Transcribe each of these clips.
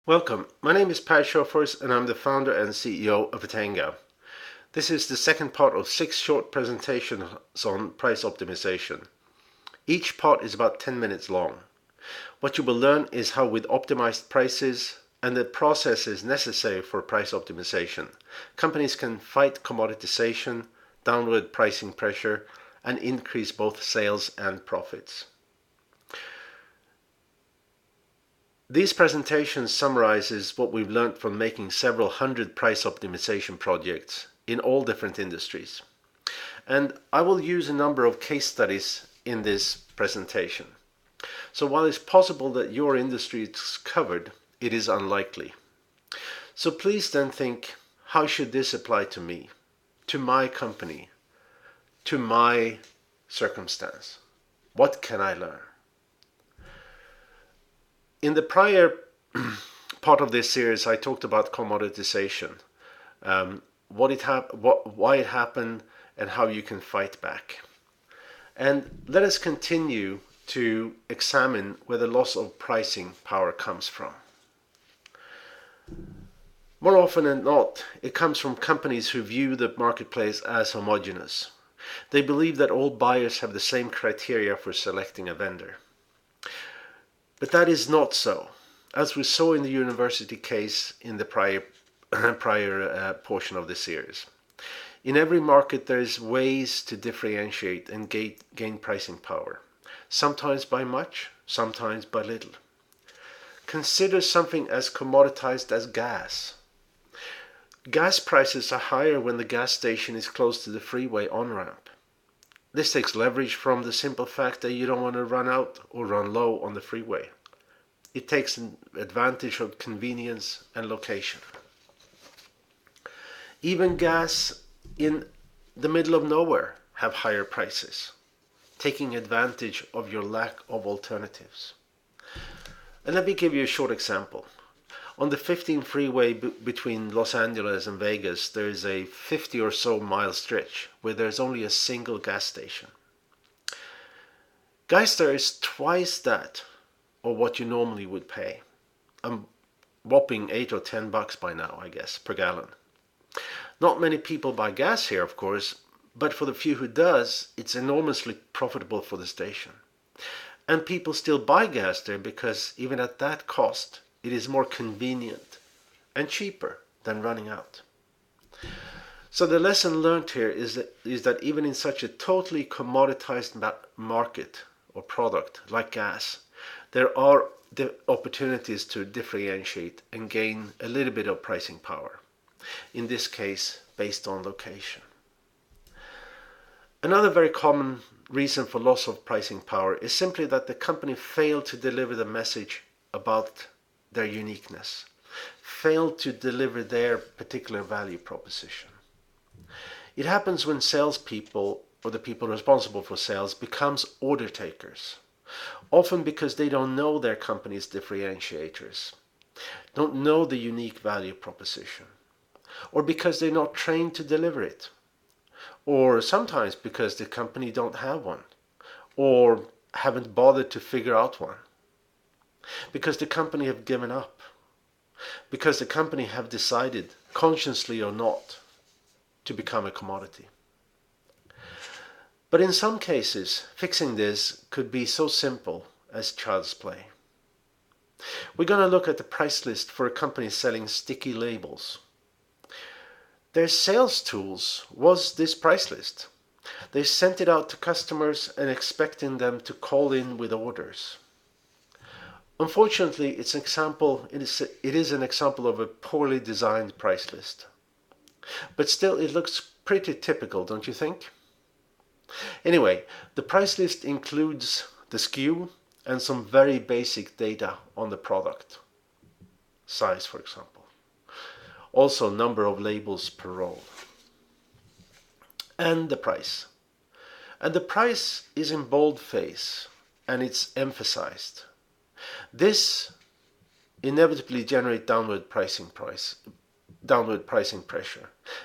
Welcome. My name is Per Schofers and I'm the founder and CEO of Atenga. This is the second part of 6 short presentations on price optimization. Each part is about 10 minutes long. What you will learn is how with optimized prices and the processes necessary for price optimization, companies can fight commoditization, downward pricing pressure, and increase both sales and profits. These presentations summarizes what we've learned from making several hundred price optimization projects in all different industries. And I will use a number of case studies in this presentation. So while it's possible that your industry is covered, it is unlikely. So please then think, how should this apply to me, to my company, to my circumstance? What can I learn? In the prior part of this series, I talked about commoditization, why it happened, and how you can fight back. And let us continue to examine where the loss of pricing power comes from. More often than not, it comes from companies who view the marketplace as homogeneous. They believe that all buyers have the same criteria for selecting a vendor. But that is not so, as we saw in the university case in the prior portion of the series. In every market there is ways to differentiate and gain pricing power, sometimes by much, sometimes by little. Consider something as commoditized as gas. Gas prices are higher when the gas station is close to the freeway on-ramp. This takes leverage from the simple fact that you don't want to run out or run low on the freeway. It takes an advantage of convenience and location. Even gas in the middle of nowhere have higher prices, taking advantage of your lack of alternatives. And let me give you a short example. On the 15 freeway between Los Angeles and Vegas, there is a 50 or so mile stretch where there's only a single gas station. Guys, there is twice that of what you normally would pay. A whopping $8 or $10 by now, I guess, per gallon. Not many people buy gas here, of course, but for the few who does, it's enormously profitable for the station. And people still buy gas there because even at that cost, it is more convenient and cheaper than running out. So the lesson learned here is that even in such a totally commoditized market or product like gas, there are the opportunities to differentiate and gain a little bit of pricing power. In this case, based on location. Another very common reason for loss of pricing power is simply that the company failed to deliver the message about their uniqueness, failed to deliver their particular value proposition. It happens when salespeople or the people responsible for sales becomes order takers, often because they don't know their company's differentiators, don't know the unique value proposition, or because they're not trained to deliver it, or sometimes because the company don't have one, or haven't bothered to figure out one. Because the company have given up. Because the company have decided, consciously or not, to become a commodity. But in some cases, fixing this could be so simple as child's play. We're going to look at the price list for a company selling sticky labels. Their sales tools was this price list. They sent it out to customers and expecting them to call in with orders. Unfortunately, it is an example of a poorly designed price list. But still, it looks pretty typical, don't you think? Anyway, the price list includes the SKU and some very basic data on the product. Size, for example. Also, number of labels per roll. And the price. And the price is in boldface and it's emphasized. This inevitably generates downward pricing pressure,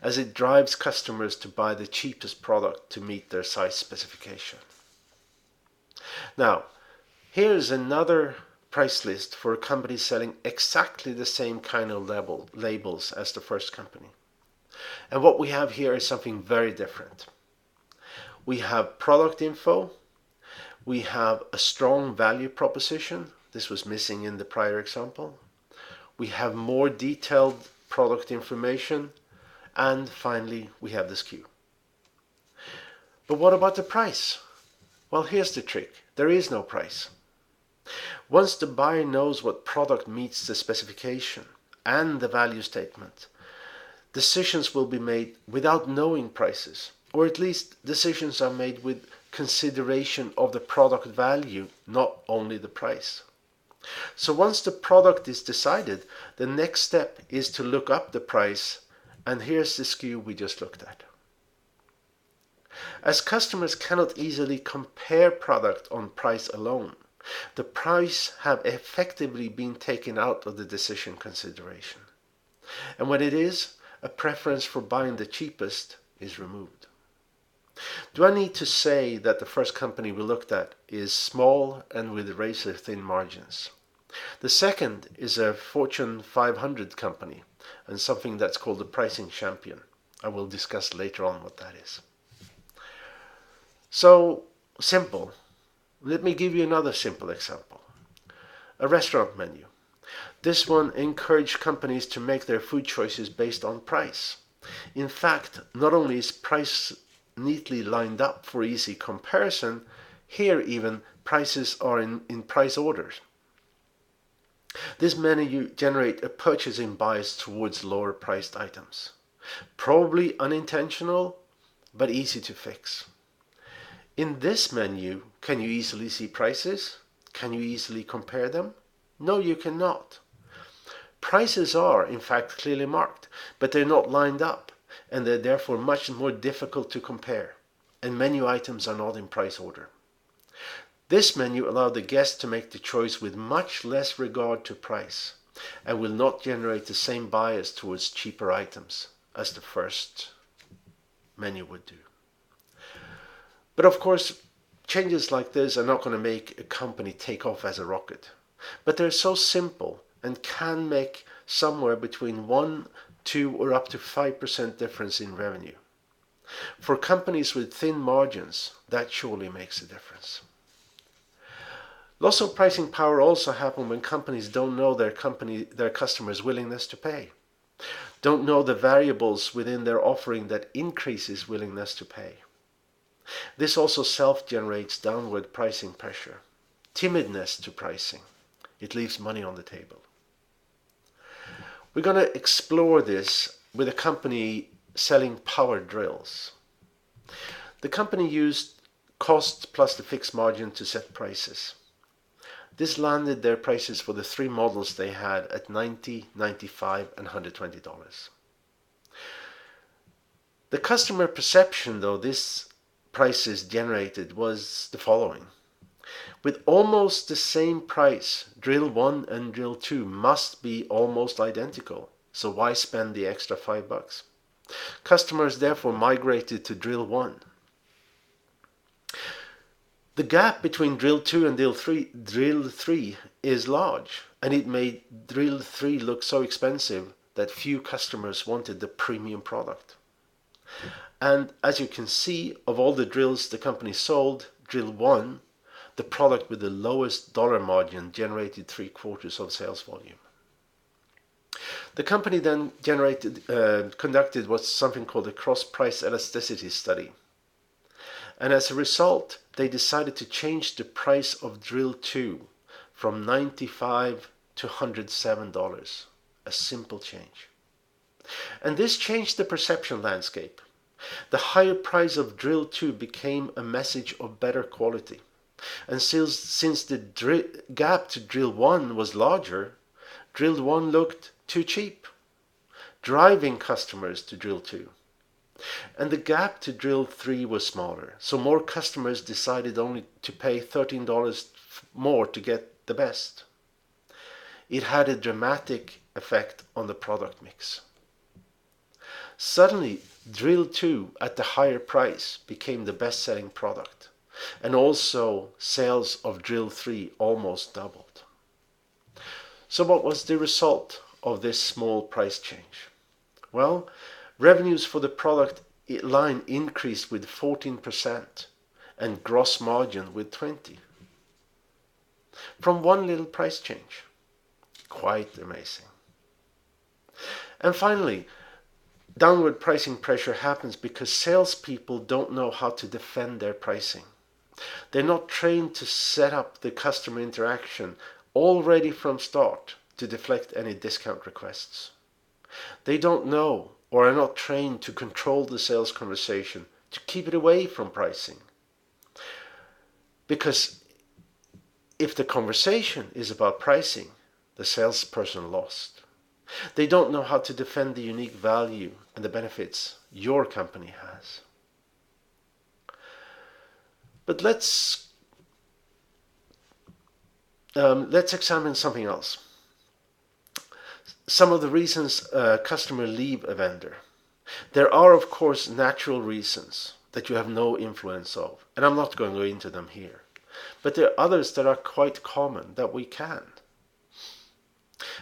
as it drives customers to buy the cheapest product to meet their size specification. Now, here's another price list for a company selling exactly the same kind of labels as the first company. And what we have here is something very different. We have product info, we have a strong value proposition. This was missing in the prior example. We have more detailed product information, and finally we have the SKU. But what about the price? Well, here's the trick. There is no price. Once the buyer knows what product meets the specification and the value statement, decisions will be made without knowing prices, or at least decisions are made with consideration of the product value, not only the price. So once the product is decided, the next step is to look up the price, and here's the SKU we just looked at. As customers cannot easily compare product on price alone, the price have effectively been taken out of the decision consideration. And when it is, a preference for buying the cheapest is removed. Do I need to say that the first company we looked at is small and with razor-thin margins? The second is a Fortune 500 company and something that's called a pricing champion. I will discuss later on what that is. So, simple. Let me give you another simple example. A restaurant menu. This one encouraged companies to make their food choices based on price. In fact, not only is price neatly lined up for easy comparison, here even prices are in price orders. This menu generates a purchasing bias towards lower priced items. Probably unintentional, but easy to fix. In this menu, can you easily see prices? Can you easily compare them? No, you cannot. Prices are, in fact, clearly marked, but they're not lined up, and they're therefore much more difficult to compare, and menu items are not in price order. This menu allowed the guest to make the choice with much less regard to price, and will not generate the same bias towards cheaper items as the first menu would do. But of course, changes like this are not going to make a company take off as a rocket. But they're so simple and can make somewhere between 1, 2 or up to 5% difference in revenue. For companies with thin margins, that surely makes a difference. Loss of pricing power also happens when companies don't know their customers' willingness to pay. Don't know the variables within their offering that increases willingness to pay. This also self-generates downward pricing pressure. Timidness to pricing. It leaves money on the table. We're going to explore this with a company selling power drills. The company used cost plus the fixed margin to set prices. This landed their prices for the 3 models they had at $90, $95 and $120. The customer perception, though, this prices generated was the following. With almost the same price, drill 1 and drill 2 must be almost identical, so why spend the extra $5? Customers therefore migrated to drill 1. The gap between drill 2 and drill 3 is large, and it made drill 3 look so expensive that few customers wanted the premium product. And as you can see, of all the drills the company sold, drill 1, the product with the lowest dollar margin, generated 3/4 of sales volume. The company then conducted what's something called a cross-price elasticity study. And as a result, they decided to change the price of drill 2 from $95 to $107. A simple change. And this changed the perception landscape. The higher price of drill 2 became a message of better quality. And since the gap to drill 1 was larger, drill 1 looked too cheap, driving customers to drill 2. And the gap to drill 3 was smaller, so more customers decided only to pay $13 more to get the best. It had a dramatic effect on the product mix. Suddenly, drill 2 at the higher price became the best-selling product, and also sales of drill 3 almost doubled. So what was the result of this small price change? Well, revenues for the product line increased with 14% and gross margin with 20% from one little price change. Quite amazing. And finally, downward pricing pressure happens because salespeople don't know how to defend their pricing. They're not trained to set up the customer interaction already from start to deflect any discount requests. They don't know or are not trained to control the sales conversation, to keep it away from pricing. Because if the conversation is about pricing, the salesperson lost. They don't know how to defend the unique value and the benefits your company has. But let's examine something else. Some of the reasons a customer leave a vendor. There are, of course, natural reasons that you have no influence of, and I'm not going to go into them here. But there are others that are quite common that we can.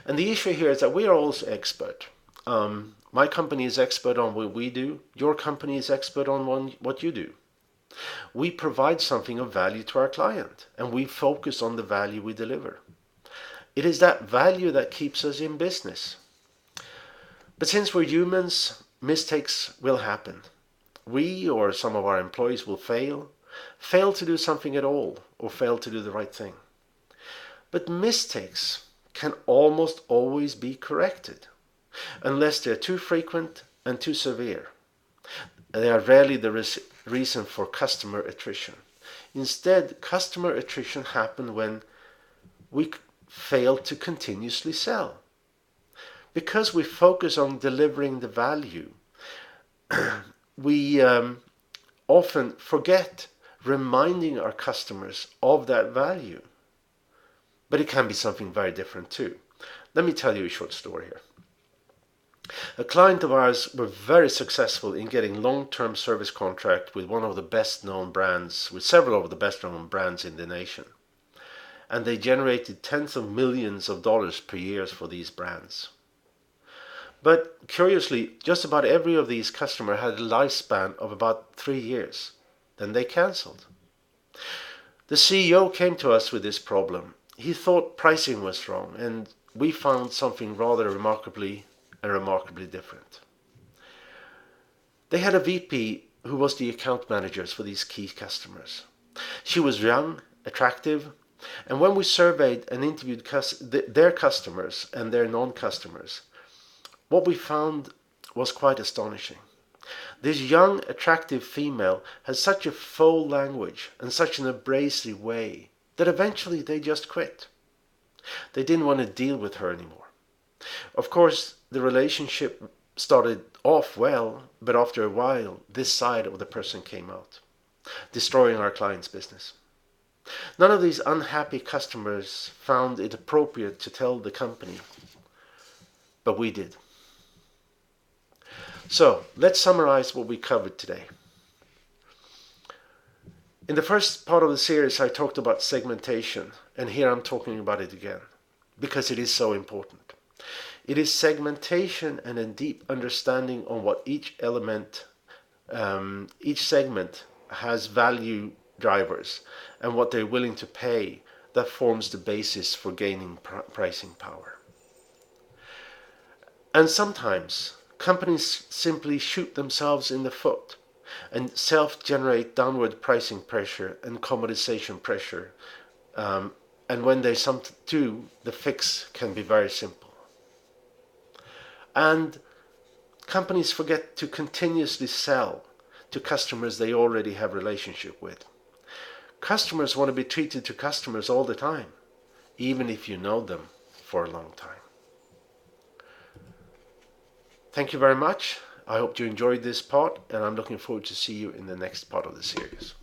And the issue here is that we are also expert. My company is expert on what we do. Your company is expert on what you do. We provide something of value to our client, and we focus on the value we deliver. It is that value that keeps us in business. But since we're humans, mistakes will happen. We or some of our employees will fail to do something at all, or fail to do the right thing. But mistakes can almost always be corrected, unless they're too frequent and too severe. They are rarely the reason for customer attrition. Instead, customer attrition happens when we fail to continuously sell. Because we focus on delivering the value, we often forget reminding our customers of that value. But it can be something very different too. Let me tell you a short story here. A client of ours were very successful in getting long-term service contract with one of the best-known brands, with several of the best-known brands in the nation. And they generated tens of millions of dollars per year for these brands. But curiously, just about every of these customers had a lifespan of about 3 years. Then they cancelled. The CEO came to us with this problem. He thought pricing was wrong, and we found something rather remarkably different. They had a VP who was the account manager for these key customers. She was young, attractive, and when we surveyed and interviewed their customers and their non-customers, what we found was quite astonishing. This young, attractive female had such a full language and such an abrasive way that eventually they just quit. They didn't want to deal with her anymore. Of course, the relationship started off well, but after a while, this side of the person came out, destroying our client's business. None of these unhappy customers found it appropriate to tell the company, but we did. So, let's summarize what we covered today. In the first part of the series, I talked about segmentation, and here I'm talking about it again, because it is so important. It is segmentation and a deep understanding on what each segment has value drivers and what they're willing to pay that forms the basis for gaining pricing power. And sometimes companies simply shoot themselves in the foot and self-generate downward pricing pressure and commoditization pressure. And when they do, the fix can be very simple. And companies forget to continuously sell to customers they already have a relationship with. Customers want to be treated to customers all the time, even if you know them for a long time. Thank you very much. I hope you enjoyed this part, and I'm looking forward to see you in the next part of the series.